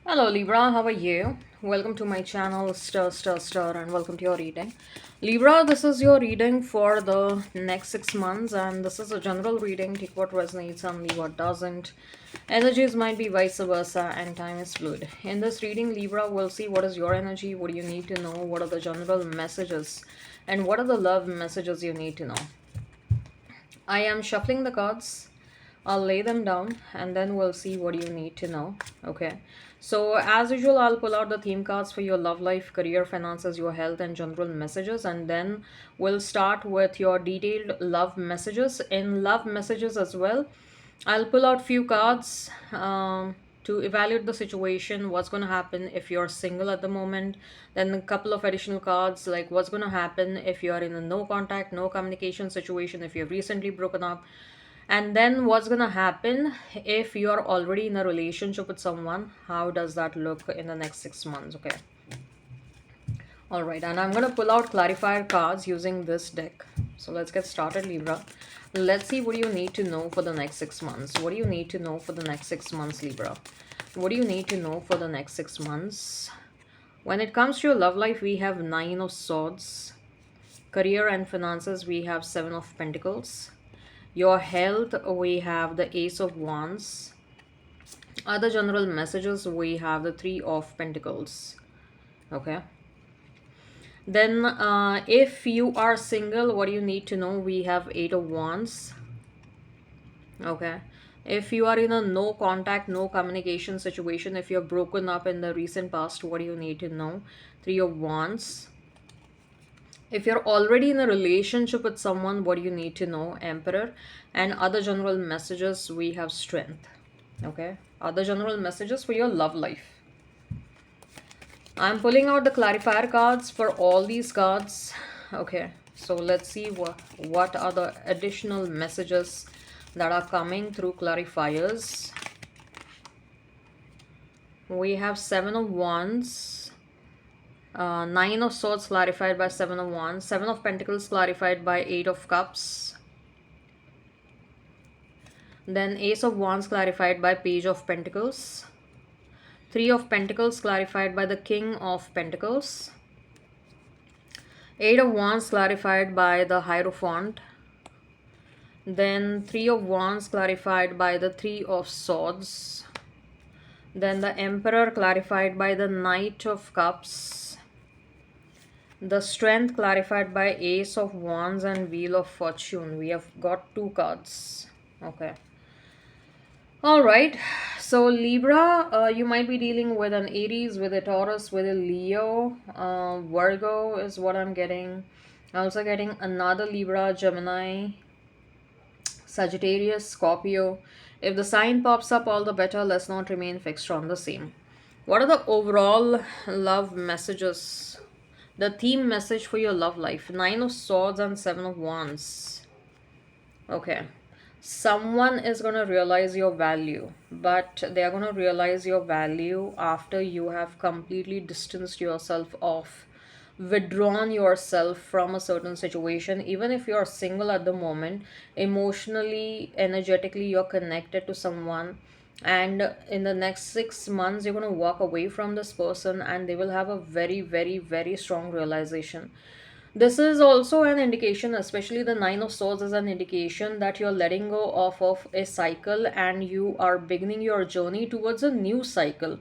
Hello Libra, how are you? Welcome to my channel and welcome to your reading. Libra, this is your reading for the next 6 months, and this is a general reading. Take what resonates and leave what doesn't. Energies might be vice versa, and time is fluid. In this reading, Libra, we'll see what is your energy, what do you need to know, what are the general messages, and what are the love messages you need to know. I am shuffling the cards. I'll lay them down and then we'll see what you need to know. Okay. So, as usual, I'll pull out the theme cards for your love life, career, finances, your health, and general messages. And then we'll start with your detailed love messages. In love messages as well, I'll pull out few cards to evaluate the situation, what's going to happen if you're single at the moment. Then a couple of additional cards like what's going to happen if you are in a no contact, no communication situation, if you've recently broken up. And then what's going to happen if you're already in a relationship with someone. How does that look in the next 6 months? Okay. All right, and I'm going to pull out clarifier cards using this deck. So let's get started, Libra. Let's see what you need to know for the next 6 months. What do you need to know for the next 6 months, Libra? What do you need to know for the next 6 months? When it comes to your love life, we have Nine of Swords. Career and finances, we have Seven of Pentacles. Your health, we have the Ace of Wands. Other general messages, we have the Three of Pentacles. Okay. Then if you are single, what do you need to know? We have Eight of Wands. Okay. If you are in a no contact, no communication situation, if you're broken up in the recent past, what do you need to know? Three of Wands. If you're already in a relationship with someone, what do you need to know? Emperor. And other general messages, we have Strength. Okay. Other general messages for your love life. I'm pulling out the clarifier cards for all these cards. Okay, so let's see what are the additional messages that are coming through clarifiers. We have Seven of Wands, Nine of Swords clarified by Seven of Wands, Seven of Pentacles clarified by Eight of Cups, then Ace of Wands clarified by Page of Pentacles, Three of Pentacles clarified by the King of Pentacles, Eight of Wands clarified by the Hierophant, then Three of Wands clarified by the Three of Swords, then the Emperor clarified by the Knight of Cups, the Strength clarified by Ace of Wands and Wheel of Fortune. We have got two cards. Okay. All right. So Libra, you might be dealing with an Aries, with a Taurus, with a Leo. Virgo is what I'm getting. Also getting another Libra, Gemini, Sagittarius, Scorpio. If the sign pops up, all the better. Let's not remain fixed on the same. What are the overall love messages? The theme message for your love life. Nine of Swords and Seven of Wands. Okay. Someone is going to realize your value, but they are going to realize your value after you have completely distanced yourself off, withdrawn yourself from a certain situation. Even if you're single at the moment, emotionally, energetically, you're connected to someone, and in the next 6 months, you're going to walk away from this person, and they will have a very, very, very strong realization. This is also an indication, especially the Nine of Swords is an indication that you're letting go of a cycle and you are beginning your journey towards a new cycle.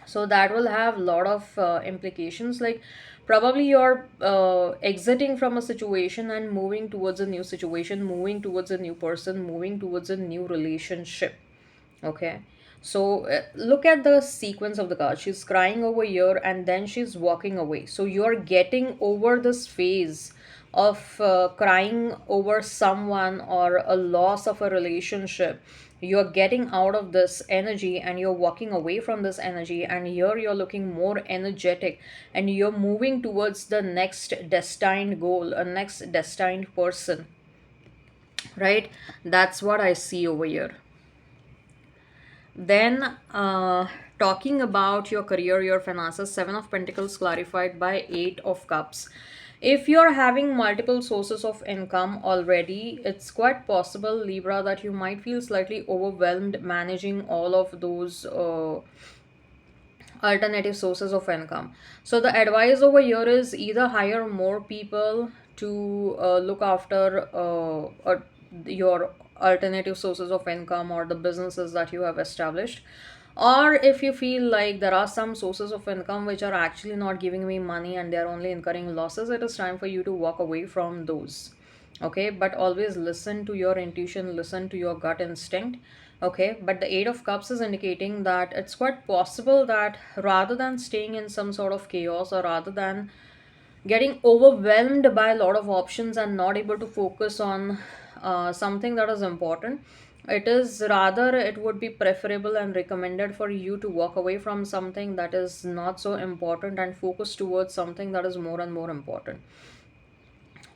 So that will have a lot of implications, like probably you're exiting from a situation and moving towards a new situation, moving towards a new person, moving towards a new relationship. Okay. So look at the sequence of the card. She's crying over here and then she's walking away. So you're getting over this phase of crying over someone or a loss of a relationship. You're getting out of this energy and you're walking away from this energy, and here you're looking more energetic and you're moving towards the next destined goal, a next destined person, right? That's what I see over here. Then, talking about your career, your finances, Seven of Pentacles clarified by Eight of Cups. If you're having multiple sources of income already, it's quite possible, Libra, that you might feel slightly overwhelmed managing all of those alternative sources of income. So the advice over here is either hire more people to look after your alternative sources of income or the businesses that you have established, or if you feel like there are some sources of income which are actually not giving me money and they are only incurring losses, it is time for you to walk away from those. Okay, but always listen to your intuition, listen to your gut instinct. Okay, but the Eight of Cups is indicating that it's quite possible that rather than staying in some sort of chaos, or rather than getting overwhelmed by a lot of options and not able to focus on something that is important, it is rather, it would be preferable and recommended for you to walk away from something that is not so important and focus towards something that is more and more important.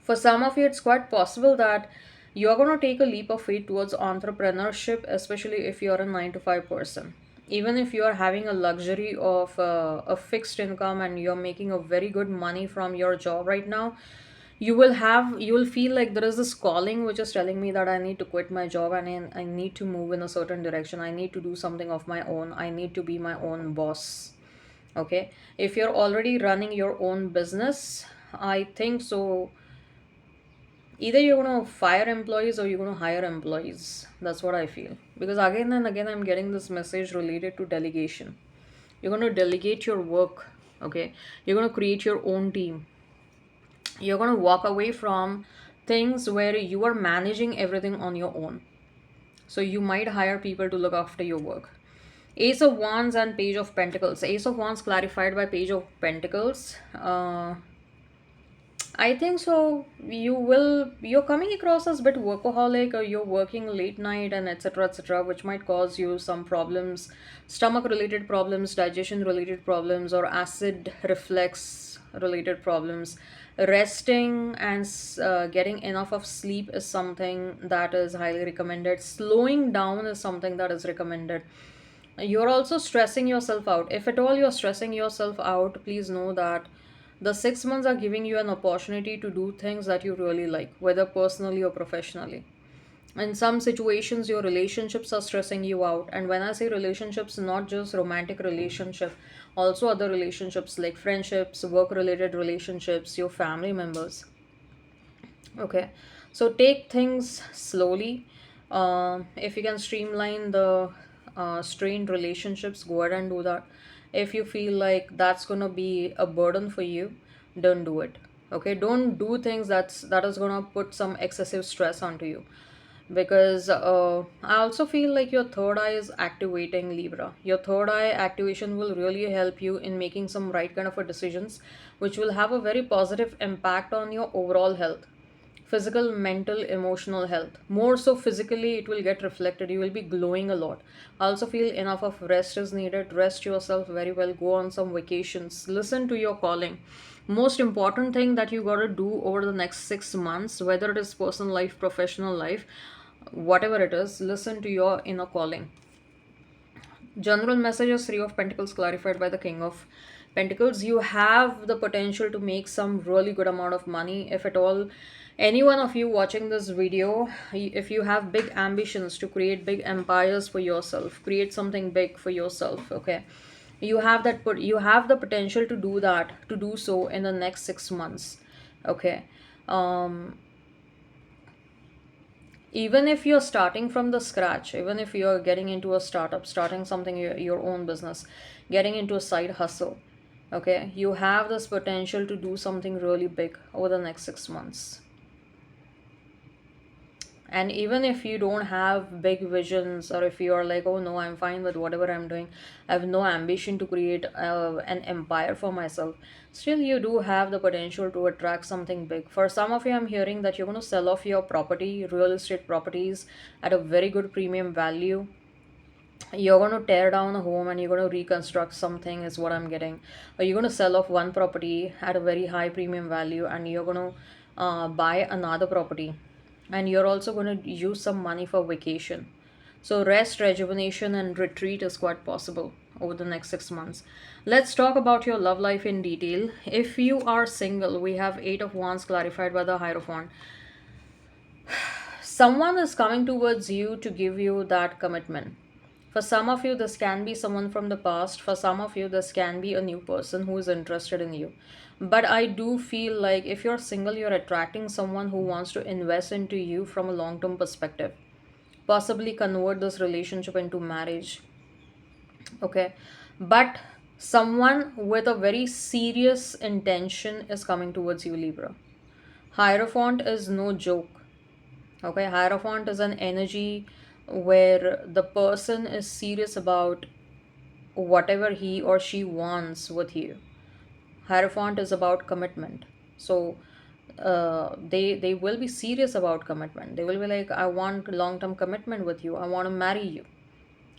For some of you, it's quite possible that you're going to take a leap of faith towards entrepreneurship, especially if you're a 9 to 5 person. Even if you are having a luxury of a fixed income and you're making a very good money from your job right now, you will feel like there is this calling which is telling me that I need to quit my job and I need to move in a certain direction. I need to do something of my own. I need to be my own boss. Okay, if you're already running your own business, I think so either you're going to fire employees or you're going to hire employees. That's what I feel, because again and again I'm getting this message related to delegation. You're going to delegate your work. Okay, you're going to create your own team. You're going to walk away from things where you are managing everything on your own. So you might hire people to look after your work. Ace of Wands and Page of Pentacles. Ace of Wands clarified by Page of Pentacles. I think so. You're coming across as a bit workaholic, or you're working late night and etc., which might cause you some problems, stomach related problems, digestion related problems, or acid reflux related problems. Resting and getting enough of sleep is something that is highly recommended. Slowing down is something that is recommended. You're also stressing yourself out. If at all you're stressing yourself out, please know that the 6 months are giving you an opportunity to do things that you really like, whether personally or professionally. In some situations, your relationships are stressing you out. And when I say relationships, not just romantic relationship, also other relationships like friendships, work related relationships, your family members. Okay, so take things slowly. If you can streamline the strained relationships, go ahead and do that. If you feel like that's gonna be a burden for you, don't do it. Okay, don't do things that is gonna put some excessive stress onto you, because I also feel like your third eye is activating, Libra. Your third eye activation will really help you in making some right kind of a decisions, which will have a very positive impact on your overall health, physical, mental, emotional health. More so physically, it will get reflected. You will be glowing a lot. I also feel enough of rest is needed. Rest yourself very well. Go on some vacations. Listen to your calling. Most important thing that you got to do over the next 6 months, whether it is personal life, professional life, whatever it is, listen to your inner calling. General messages: Three of Pentacles clarified by the King of Pentacles. You have the potential to make some really good amount of money. If at all any one of you watching this video, if you have big ambitions to create big empires for yourself, create something big for yourself, okay, you have the potential to do that, to do so in the next 6 months. Okay, um even if you're starting from the scratch, even if you're getting into a startup, starting something, your own business, getting into a side hustle, okay, you have this potential to do something really big over the next 6 months. And even if you don't have big visions, or if you are like, oh no, I'm fine with whatever I'm doing, I have no ambition to create an empire for myself, still you do have the potential to attract something big. For some of you, I'm hearing that you're going to sell off your property, real estate properties, at a very good premium value. You're going to tear down a home and you're going to reconstruct something, is what I'm getting. Or you're going to sell off one property at a very high premium value and you're going to buy another property, and you're also going to use some money for vacation. So rest, rejuvenation and retreat is quite possible over the next 6 months. Let's talk about your love life in detail. If you are single, we have Eight of Wands clarified by the Hierophant. Someone is coming towards you to give you that commitment. For some of you, this can be someone from the past. For some of you, this can be a new person who is interested in you. But I do feel like if you're single, you're attracting someone who wants to invest into you from a long term perspective, possibly convert this relationship into marriage. Okay. But someone with a very serious intention is coming towards you, Libra. Hierophant is no joke. Okay, Hierophant is an energy where the person is serious about whatever he or she wants with you. Hierophant is about commitment. So they will be serious about commitment. They will be like, I want long term commitment with you. I want to marry you,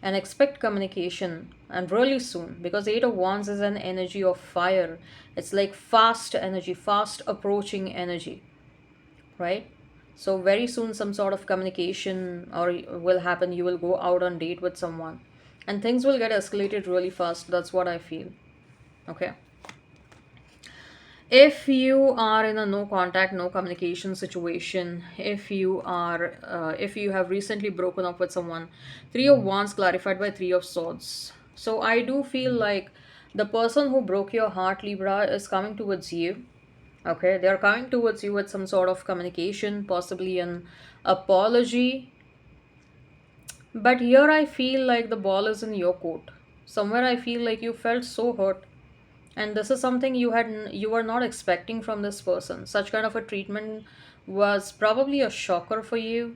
and expect communication and really soon, because Eight of Wands is an energy of fire. It's like fast energy, fast approaching energy, right? So very soon some sort of communication or will happen. You will go out on date with someone and things will get escalated really fast. That's what I feel. Okay. If you are in a no contact, no communication situation, if you have recently broken up with someone, Three of Wands clarified by Three of Swords. So I do feel like the person who broke your heart, Libra, is coming towards you. Okay, they're coming towards you with some sort of communication, possibly an apology. But here I feel like the ball is in your court. Somewhere I feel like you felt so hurt, and this is something you were not expecting from this person. Such kind of a treatment was probably a shocker for you.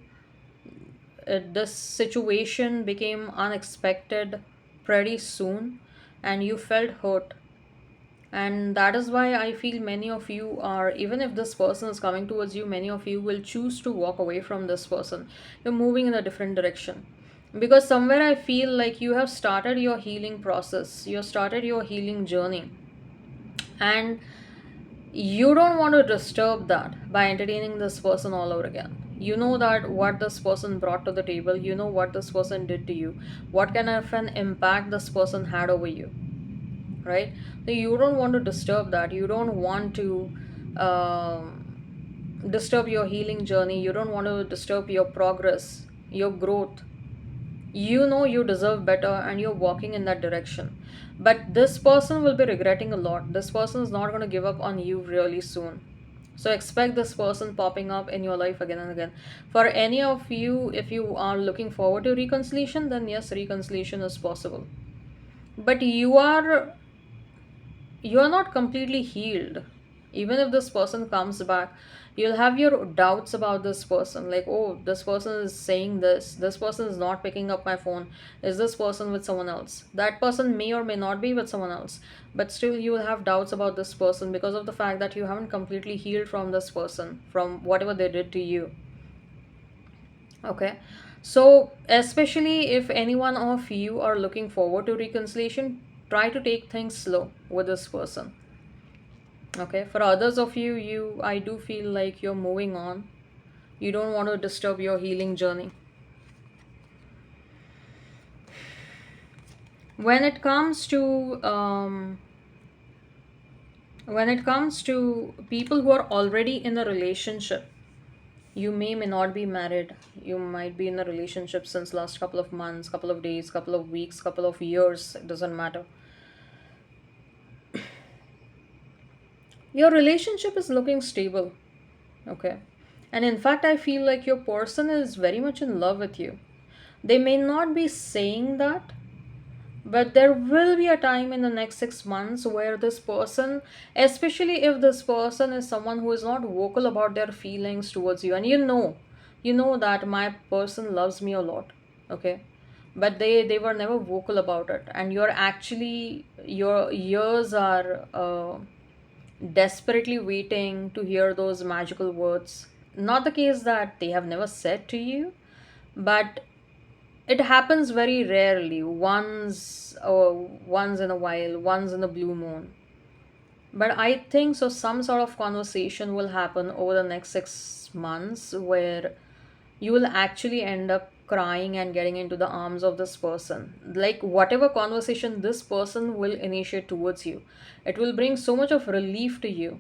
This situation became unexpected pretty soon, and you felt hurt. And that is why I feel many of you are, even if this person is coming towards you, many of you will choose to walk away from this person. You're moving in a different direction, because somewhere I feel like you have started your healing process, you have started your healing journey, and you don't want to disturb that by entertaining this person all over again. You know that what this person brought to the table, you know what this person did to you, what kind of an impact this person had over you, right? So you don't want to disturb that. You don't want to disturb your healing journey. You don't want to disturb your progress, your growth. You know you deserve better and you're walking in that direction. But this person will be regretting a lot. This person is not going to give up on you really soon. So expect this person popping up in your life again and again. For any of you, if you are looking forward to reconciliation, then yes, reconciliation is possible. But you are not completely healed. Even if this person comes back, you'll have your doubts about this person, like, oh, this person is saying this person is not picking up my phone. Is this person with someone else? That person may or may not be with someone else, but still you will have doubts about this person because of the fact that you haven't completely healed from this person, from whatever they did to you. Okay. So, especially if any one of you are looking forward to reconciliation, try to take things slow with this person. Okay. For others of you, I do feel like you're moving on. You don't want to disturb your healing journey. When it comes to people who are already in a relationship, you may not be married. You might be in a relationship since last couple of months, couple of days, couple of weeks, couple of years. It doesn't matter. Your relationship is looking stable. Okay. And in fact, I feel like your person is very much in love with you. They may not be saying that, but there will be a time in the next 6 months where this person, especially if this person is someone who is not vocal about their feelings towards you, and you know that my person loves me a lot, okay? But they were never vocal about it, and you're actually, your ears are desperately waiting to hear those magical words. Not the case that they have never said to you, but it happens very rarely, once in a while, once in a blue moon. But I think so some sort of conversation will happen over the next 6 months where you will actually end up crying and getting into the arms of this person. Like whatever conversation this person will initiate towards you, it will bring so much of relief to you.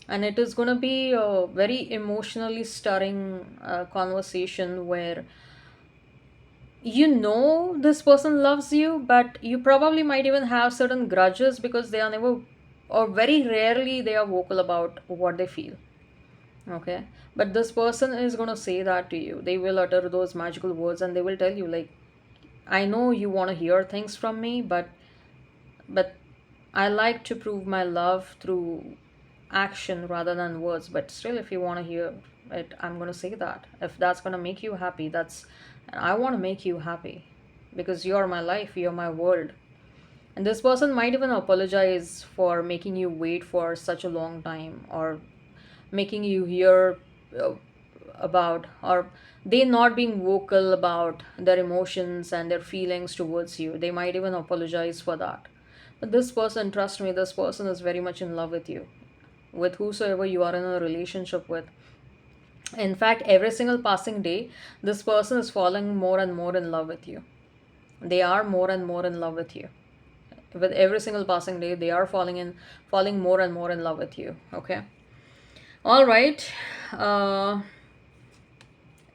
And it is going to be a very emotionally stirring conversation where You know this person loves you, but you probably might even have certain grudges because they are never, or very rarely, they are vocal about what they feel. Okay, but this person is going to say that to you. They will utter those magical words and they will tell you, like, I know you want to hear things from me, but I like to prove my love through action rather than words. But still, if you want to hear it, I'm going to say that. If that's going to make you happy, that's, and I want to make you happy because you're my life, you're my world. And this person might even apologize for making you wait for such a long time, or making you hear uh, about, or they not being vocal about their emotions and their feelings towards you. They might even apologize for that. But this person, trust me, this person is very much in love with you, with whosoever you are in a relationship with. In fact, every single passing day, this person is falling more and more in love with you. They are more and more in love with you. With every single passing day, they are falling more and more in love with you. Okay. All right. Uh,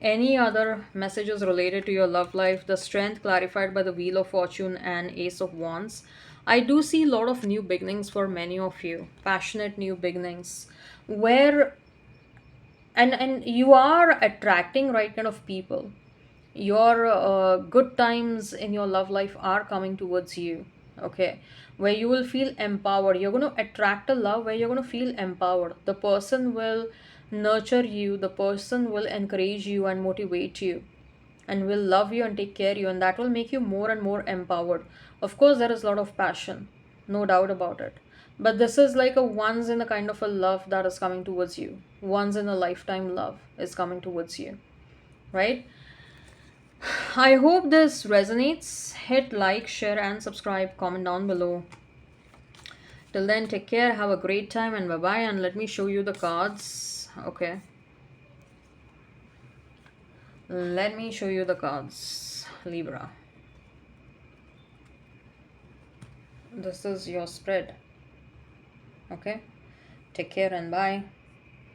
any other messages related to your love life? The strength clarified by the Wheel of Fortune and Ace of Wands. I do see a lot of new beginnings for many of you, passionate new beginnings, where and you are attracting right kind of people. Your good times in your love life are coming towards you. Okay, where you will feel empowered. You're going to attract a love where you're going to feel empowered. The person will nurture you, the person will encourage you and motivate you, and will love you and take care of you, and that will make you more and more empowered. Of course, there is a lot of passion, no doubt about it, but this is like a once in a kind of a love that is coming towards you. Once in a lifetime love is coming towards you, right? I hope this resonates. Hit like, share, and subscribe. Comment down below. Till then, take care, have a great time, and bye bye. And let me show you the cards. Okay, let me show you the cards. Libra, this is your spread. Okay, take care and bye.